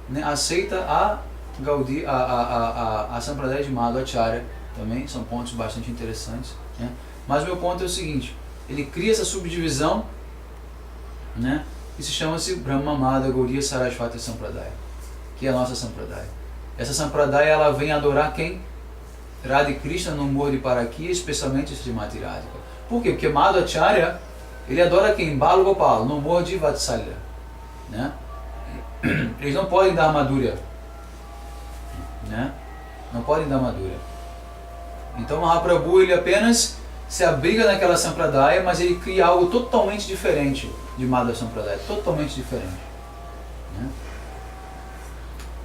né, aceita a Gaudiya, a Sampradaya de Madhvacharya. Também são pontos bastante interessantes, né? Mas o meu ponto é o seguinte: ele cria essa subdivisão, né, que se chama-se Brahma Madhva Gauriya Saraswati Sampradaya, que é a nossa Sampradaya. Essa Sampradaya ela vem adorar quem? Radha Krishna no humor de Parakia, especialmente Srimati Radhika. Por quê? Porque Madhvacharya ele adora quem? Bala Gopala, no humor de Vatsalya, né? Eles não podem dar Madhurya, né? Não podem dar Madhurya. Então Mahaprabhu ele apenas se abriga naquela Sampradaya, mas ele cria algo totalmente diferente de Madhva Sampradaya, totalmente diferente, né?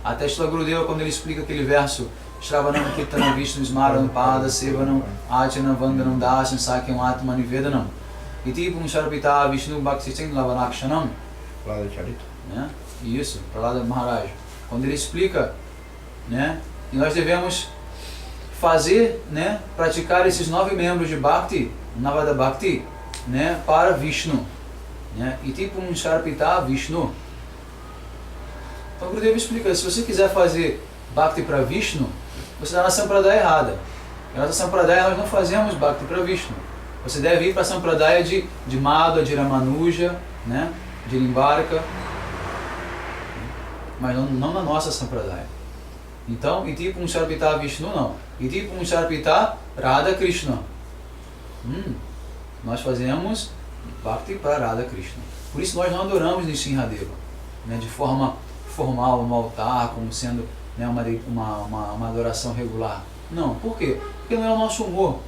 Até Srila Gurudeva, quando ele explica aquele verso Shravanam Kirtanam Vishnu Smaranam Pada Sevanam Achanam Vandanam Dasyam Sakyam Atma Nivedanam Iti Pumsharpita Vishnu Bhaktisiddhanta Lavanakshanam, né? Isso, Prahlada Maharaj, quando ele explica, né, que nós devemos fazer, né, praticar esses 9 membros de Bhakti, Navada Bhakti, né, para Vishnu, né, Iti Pumsharpita Vishnu. Então o Gurudeva explica: se você quiser fazer Bhakti para Vishnu, você está na Sampradaya errada. Na nossa Sampradaya nós não fazemos Bhakti para Vishnu. Você deve ir para a Sampradaya de Madhva, de Ramanuja, né, de Limbarka, mas não na nossa Sampradaya. Então, Iti Pumsharpita Vishnu não. Iti Pumsharpita Radha Krishna. Nós fazemos Bhakti para Radha Krishna. Por isso nós não adoramos Nrsimhadeva, né, de forma formal no altar, como sendo, né, uma adoração regular. Não. Por quê? Porque não é o nosso humor,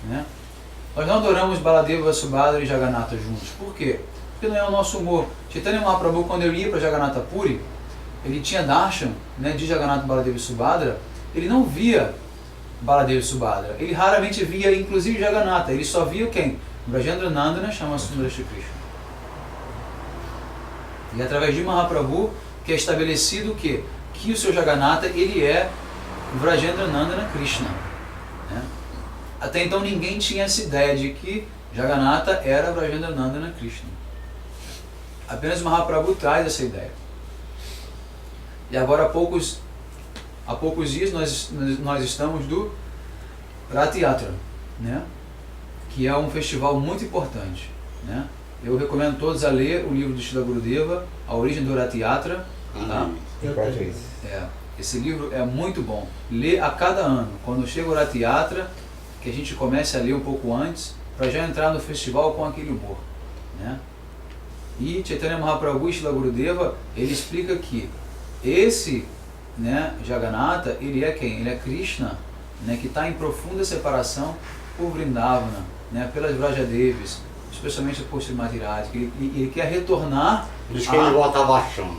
né? Nós não adoramos Baladeva, Subhadra e Jagannatha juntos. Por quê? Porque não é o nosso humor. Chaitanya Mahaprabhu, quando ele ia para Jagannatha Puri, ele tinha darshan, né, de Jagannatha, Baladeva e Subhadra. Ele não via Baladeva e Subhadra. Ele raramente via, inclusive, Jagannatha. Ele só via quem? Brajendra Nandana chama Sundara Shri Krishna. E através de Mahaprabhu que é estabelecido que o seu Jagannatha ele é Brajendra Nandana Krishna, né? Até então ninguém tinha essa ideia de que Jagannatha era Brajendra Nandana Krishna. Apenas Mahaprabhu traz essa ideia. E agora há poucos dias nós estamos do Rath Yatra, né, que é um festival muito importante, né? Eu recomendo todos a ler o livro do Srila Gurudeva, A Origem do Rath Yatra, tá? Esse livro é muito bom. Lê a cada ano. Quando chega o Rath Yatra, que a gente comece a ler um pouco antes, para já entrar no festival com aquele humor, né? E Chaitanya Mahaprabhu e Srila Gurudeva, ele explica que esse, né, Jagannatha, ele é quem? Ele é Krishna, né, que está em profunda separação por Vrindavana, né, pelas Vrajadevis, especialmente por Srimati Radhika. Ele quer retornar. Por isso que ele volta a Vasham.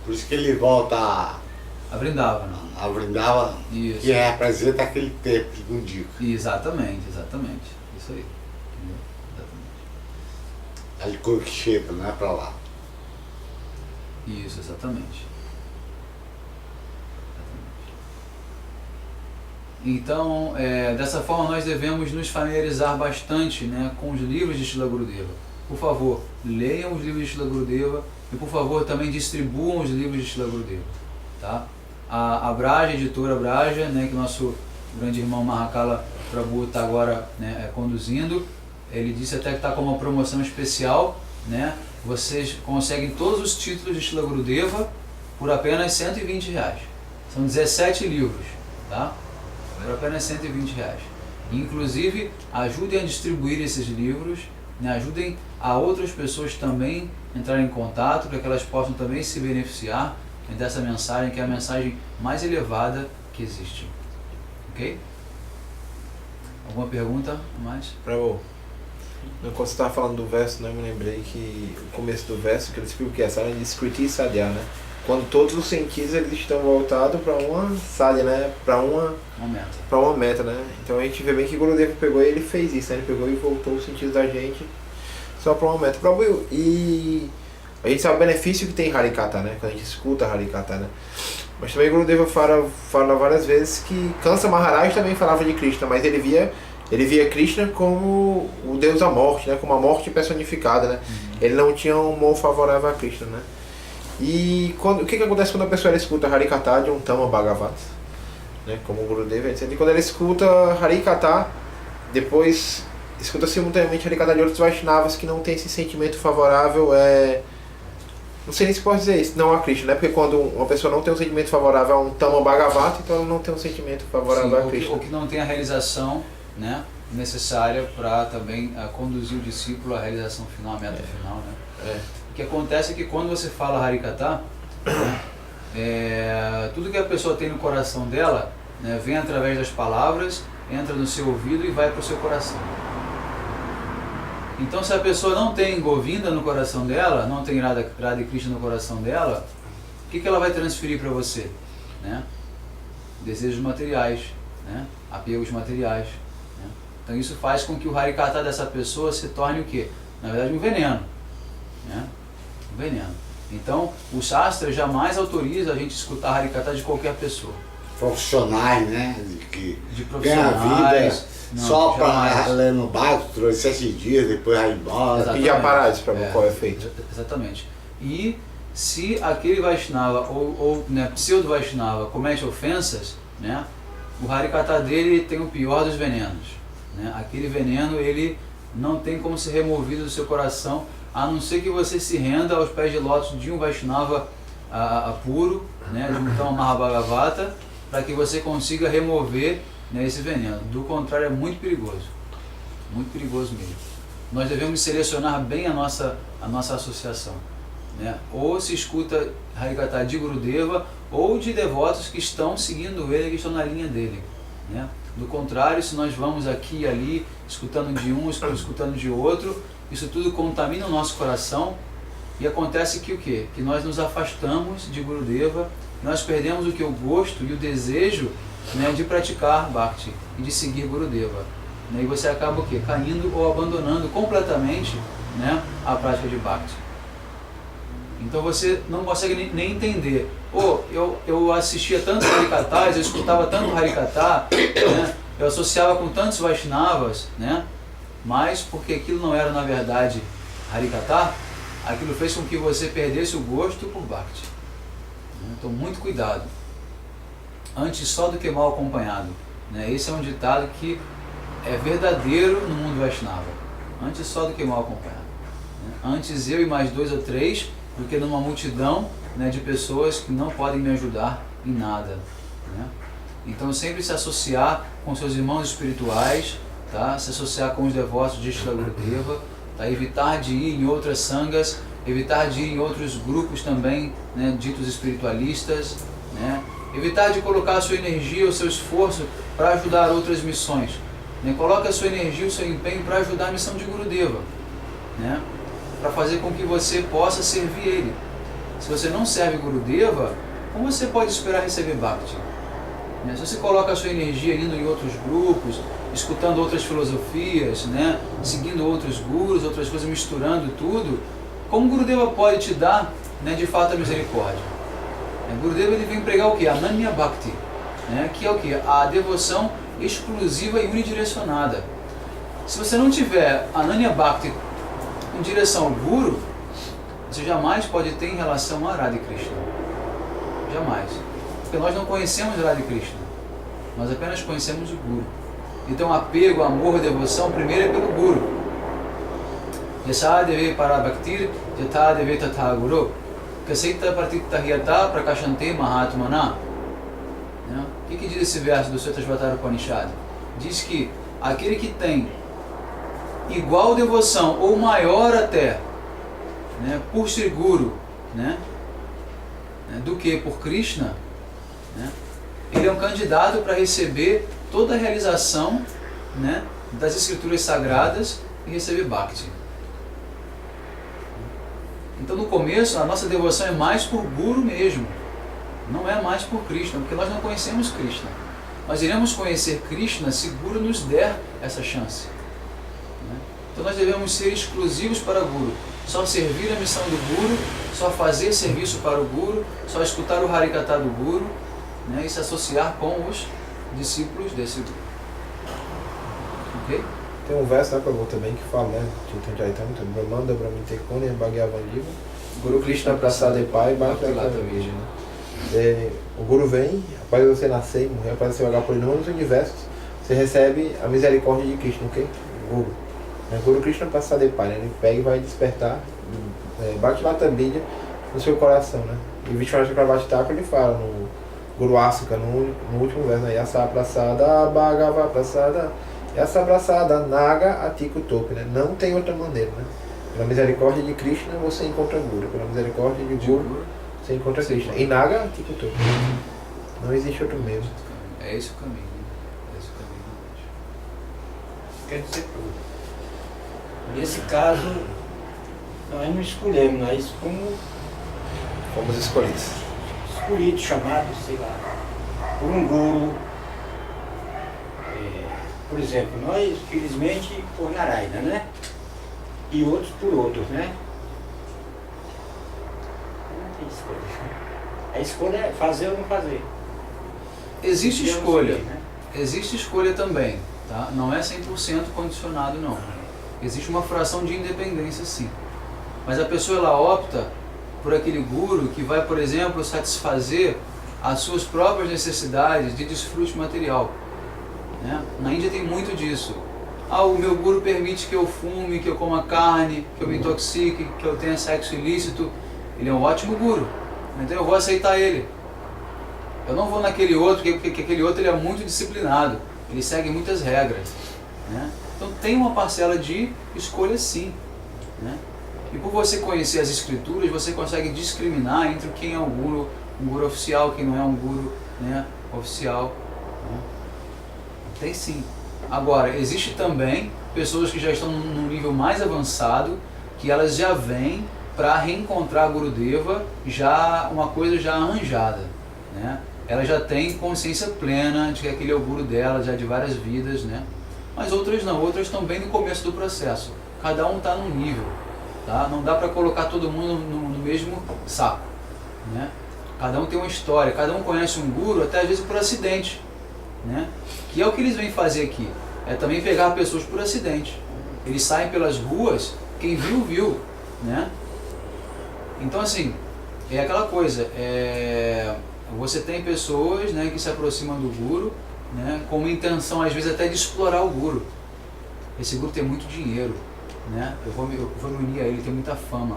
Por isso que ele volta a Vrindavana. A Vrindavana, isso, que representa aquele tempo de Gundika. Exatamente. Isso aí. Ali Kurukshetra, não é para lá. Isso, exatamente. Então, dessa forma nós devemos nos familiarizar bastante, né, com os livros de Srila Gurudeva. Por favor, leiam os livros de Srila Gurudeva e por favor também distribuam os livros de Srila Gurudeva, tá? A Braja, a editora Braja, né, que o nosso grande irmão Mahakala Prabhu está agora, né, conduzindo, ele disse até que está com uma promoção especial, né? Vocês conseguem todos os títulos de Srila Gurudeva por apenas R$120. São 17 livros, tá? Por apenas R$120. Inclusive, ajudem a distribuir esses livros, né? Ajudem a outras pessoas também entrarem em contato, para que elas possam também se beneficiar dessa mensagem, que é a mensagem mais elevada que existe. Ok? Alguma pergunta mais? Prabhu, quando você estava falando do verso, né, eu me lembrei que o começo do verso, que ele explica o que é sadhana de Skriti Sadhya, né? Quando todos os sentidos eles estão voltados para uma sadhana, né? Para uma meta, né? Então a gente vê bem que Gurudeva pegou e ele fez isso, né? Ele pegou e voltou os sentidos da gente só para uma meta. Prabhu, e a gente sabe o benefício que tem Harikatha, né? Quando a gente escuta Harikatha, né? Mas também Gurudeva fala várias vezes que Kansa Maharaj também falava de Krishna, mas ele via Krishna como o deus da morte, né? Como a morte personificada, né? Ele não tinha um humor favorável a Krishna, né? E o que acontece quando a pessoa escuta Harikatha de um Tama Bhagavat, né? Como o Gurudeva, etc. E quando ela escuta Harikatha, depois escuta simultaneamente Harikatha de outros Vaishnavas que não tem esse sentimento favorável, não sei nem se pode dizer isso, não a Krishna, né? Porque quando uma pessoa não tem um sentimento favorável a um Tama Bhagavat, então ela não tem um sentimento favorável a Krishna. Ou que não tem a realização, né, necessária para também conduzir o discípulo à realização final, à meta final, né? O que acontece é que quando você fala Harikatha, tudo que a pessoa tem no coração dela, né, vem através das palavras, entra no seu ouvido e vai para o seu coração. Então, se a pessoa não tem Govinda no coração dela, não tem Radha e Krishna no coração dela, o que ela vai transferir para você? Né? Desejos materiais, né? Apegos materiais. Né? Então, isso faz com que o Harikatha dessa pessoa se torne o quê? Na verdade, um veneno. Né? Um veneno. Então, o Shastra jamais autoriza a gente escutar Harikatha de qualquer pessoa. Profissionais, né? Que de ganha vida não, só para ler no barco, trouxe 7 dias, depois vai embora. E já parar isso para ver qual é o efeito. Exatamente. E se aquele Vaishnava ou né, pseudo-Vaishnava comete ofensas, né, o Harikatha dele tem o pior dos venenos. Né? Aquele veneno ele não tem como ser removido do seu coração, a não ser que você se renda aos pés de lótus de um Vaishnava puro, né, de um Tama Mahabhagavata, para que você consiga remover, né, esse veneno. Do contrário, é muito perigoso mesmo. Nós devemos selecionar bem a nossa associação, né? Ou se escuta Harikatha de Gurudeva ou de devotos que estão seguindo ele, que estão na linha dele, né? Do contrário, se nós vamos aqui e ali, escutando de um, escutando de outro, isso tudo contamina o nosso coração e acontece que o quê? Que nós nos afastamos de Gurudeva, nós perdemos o que? O gosto e o desejo, né, de praticar Bhakti e de seguir Gurudeva. Né, e você acaba o quê? Caindo ou abandonando completamente, né, a prática de Bhakti. Então você não consegue nem entender. Eu assistia tantos Harikathas, eu escutava tanto Harikatha, né, eu associava com tantos Vaishnavas, né, mas porque aquilo não era na verdade Harikatha, aquilo fez com que você perdesse o gosto por Bhakti. Então, muito cuidado. Antes só do que mal acompanhado. Né? Esse é um ditado que é verdadeiro no mundo Vaishnava. Antes só do que mal acompanhado. Né? Antes eu e mais 2 ou 3 do que numa multidão, né, de pessoas que não podem me ajudar em nada. Né? Então, sempre se associar com seus irmãos espirituais, tá? Se associar com os devotos de Srila Gurudeva, tá? Evitar de ir em outras sangas, evitar de ir em outros grupos também, né, ditos espiritualistas, né? Evitar de colocar a sua energia, o seu esforço para ajudar outras missões. Né? Coloque a sua energia, o seu empenho para ajudar a missão de Gurudeva, né? Para fazer com que você possa servir ele. Se você não serve Gurudeva, como você pode esperar receber Bhakti? Né? Se você coloca a sua energia indo em outros grupos, escutando outras filosofias, né, seguindo outros gurus, outras coisas, misturando tudo, como Gurudeva pode te dar, né, de fato a misericórdia? Gurudeva ele vem pregar o que? Ananya Bhakti. né, que é o que? A devoção exclusiva e unidirecionada. Se você não tiver Ananya Bhakti em direção ao Guru, você jamais pode ter em relação a Radha Krishna. Jamais. Porque nós não conhecemos Radha Krishna. Nós apenas conhecemos o Guru. Então, apego, amor, devoção, primeiro é pelo Guru. Yasa deve para bhaktir, yatha deve tatha guru. Kaseita partitahiyata prakashante mahatmana. O que diz esse verso do Svetasvatara Upanishad? Diz que aquele que tem igual devoção, ou maior até, né, por Sri Guru, né, do que por Krishna, né, ele é um candidato para receber toda a realização, né, das escrituras sagradas e receber Bhakti. Então, no começo, a nossa devoção é mais por Guru mesmo, não é mais por Krishna, porque nós não conhecemos Krishna. Nós iremos conhecer Krishna se Guru nos der essa chance. Então nós devemos ser exclusivos para o Guru, só servir a missão do Guru, só fazer serviço para o Guru, só escutar o Harikatha do Guru, né, e se associar com os discípulos desse Guru. Ok? Tem um verso na Prabhu também que fala, né? Chaitanya Brahmanda Brahmite Kone Bhagavandiva Guru Krishna Prasade Pai Bhaktilata Virgem. O Guru vem, após você nascer e morrer, após você vagar por inúmeros universos, você recebe a misericórdia de Krishna, ok? Guru. Guru Krishna Prasade Pai, né? Ele pega e vai despertar Bhaktilata Vidya no seu coração, né? E Vishwanath Chakravarti Thakur ele fala no Guru Asika, no último verso, né? Yasa Prasada Bhagava Prasada Yasa Prasada Naga Atiku Topi, né? Não tem outra maneira, né? Pela misericórdia de Krishna você encontra Guru, pela misericórdia de Guru você encontra Krishna. E Naga Atiku Topi. Não existe outro meio. É esse o caminho, né? É esse o caminho. Quer dizer tudo. Nesse caso, nós não escolhemos, nós Fomos escolhidos. escolhidos, chamados, sei lá, por um Guru. Por exemplo, nós, felizmente, por Narayana, né? E outros por outros, né? Não tem escolha. A escolha é fazer ou não fazer. Existe Digamos escolha. assim, né? Existe escolha também, tá? Não é 100% condicionado, não. Existe uma fração de independência, sim. Mas a pessoa ela opta por aquele Guru que vai, por exemplo, satisfazer as suas próprias necessidades de desfrute material, né? Na Índia tem muito disso. O meu Guru permite que eu fume, que eu coma carne, que eu me intoxique, que eu tenha sexo ilícito. Ele é um ótimo Guru, então eu vou aceitar ele. Eu não vou naquele outro, porque aquele outro ele é muito disciplinado, ele segue muitas regras, né? Então tem uma parcela de escolha, sim, né? E por você conhecer as escrituras, você consegue discriminar entre quem é um Guru oficial, quem não é um Guru, né, oficial, né? Tem sim. Agora, existe também pessoas que já estão num nível mais avançado, que elas já vêm para reencontrar Gurudeva, já uma coisa já arranjada, né? Ela já tem consciência plena de que aquele é o Guru dela, já de várias vidas, né? Mas outras não, outras estão bem no começo do processo. Cada um está num nível, tá? Não dá para colocar todo mundo no mesmo saco, né? Cada um tem uma história, cada um conhece um Guru, até às vezes por acidente, né? Que é o que eles vêm fazer aqui, é também pegar pessoas por acidente. Eles saem pelas ruas, quem viu, viu, né? Então assim, é aquela coisa, você tem pessoas, né, que se aproximam do Guru, né, com uma intenção às vezes até de explorar o Guru. Esse Guru tem muito dinheiro, né? Eu vou me unir a ele, tem muita fama.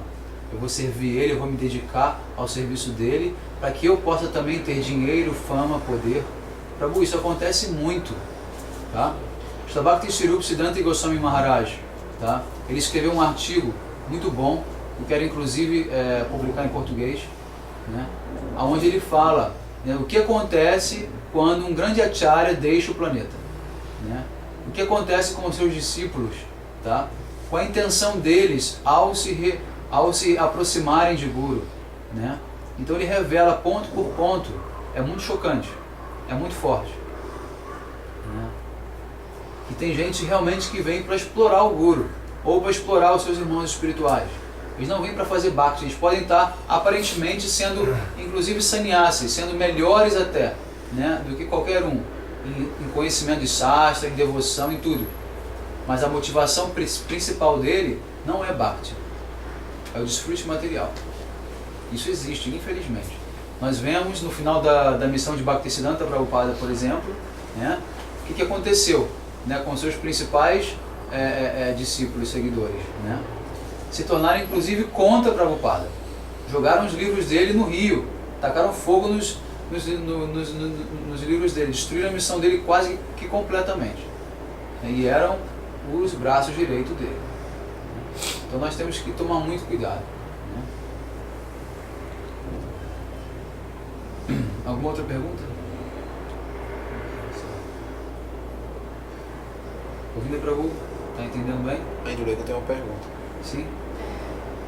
Eu vou servir ele, eu vou me dedicar ao serviço dele, para que eu possa também ter dinheiro, fama, poder. Prabhu, isso acontece muito, tá? Shabakti Swarup Siddhanta Goswami Maharaj, tá? Ele escreveu um artigo muito bom, eu quero inclusive publicar em português, né? Onde ele fala, né, o que acontece quando um grande acharya deixa o planeta, né? O que acontece com os seus discípulos, tá? Qual a intenção deles ao se aproximarem de Guru, né? Então ele revela ponto por ponto, é muito chocante, é muito forte, né? E tem gente realmente que vem para explorar o Guru, ou para explorar os seus irmãos espirituais. Eles não vêm para fazer bhakti, eles podem estar aparentemente sendo, inclusive sannyasis, sendo melhores até, né, do que qualquer um, em conhecimento de Shastra, em devoção, em tudo. Mas a motivação principal dele não é Bhakti, é o desfrute material. Isso existe, infelizmente. Nós vemos no final da missão de Bhaktisiddhanta Prabhupada, por exemplo, né, o que aconteceu, né, com seus principais discípulos, seguidores, né, se tornaram inclusive contra Prabhupada. Jogaram os livros dele no rio, tacaram fogo nos livros dele, destruíram a missão dele quase que completamente. E eram os braços direitos dele. Então nós temos que tomar muito cuidado. Alguma outra pergunta? Ouvindo, Prabhu? Está entendendo bem? Ainda bem que eu tenho uma pergunta. Sim?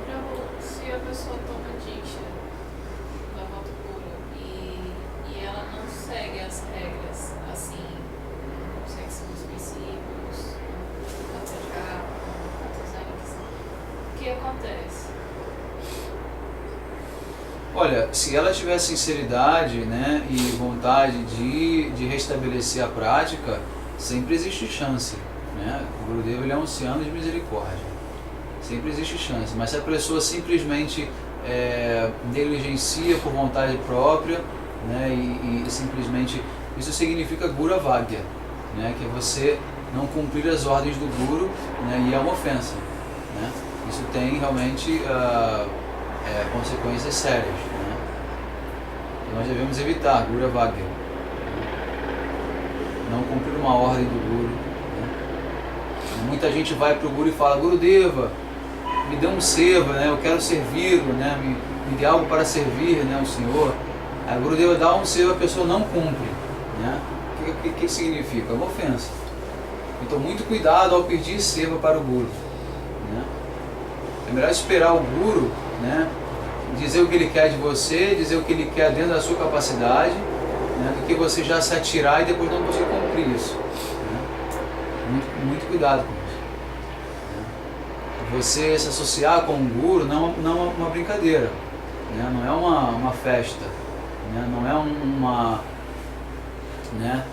Prabhu, se a pessoa toma diksha da volta pura e ela não segue as regras, assim, não segue os princípios, o que acontece? Olha, se ela tiver sinceridade, né, e vontade de restabelecer a prática, sempre existe chance, né? O Gurudeva, ele é um oceano de misericórdia. Sempre existe chance. Mas se a pessoa simplesmente negligencia por vontade própria, né, e simplesmente... Isso significa Gura Vagya, né, que é você não cumprir as ordens do Guru, né, e é uma ofensa, né? Isso tem realmente consequências sérias, né? E nós devemos evitar Gura Vagya, não cumprir uma ordem do Guru, né? Muita gente vai para o Guru e fala: Gurudeva, me dê um seva, né? Eu quero servi-lo, né? Me dê algo para servir, né, o Senhor. A Gurudeva dá um seva, a pessoa não cumpre, né? O que significa? É uma ofensa. Então, muito cuidado ao pedir seva para o Guru, né? É melhor esperar o Guru, né, dizer o que ele quer de você, dizer o que ele quer dentro da sua capacidade, né, do que você já se atirar e depois não conseguir cumprir isso, né? Muito cuidado com isso, né? Você se associar com um Guru não é uma brincadeira, né? Não é uma festa, né? Não é uma, né,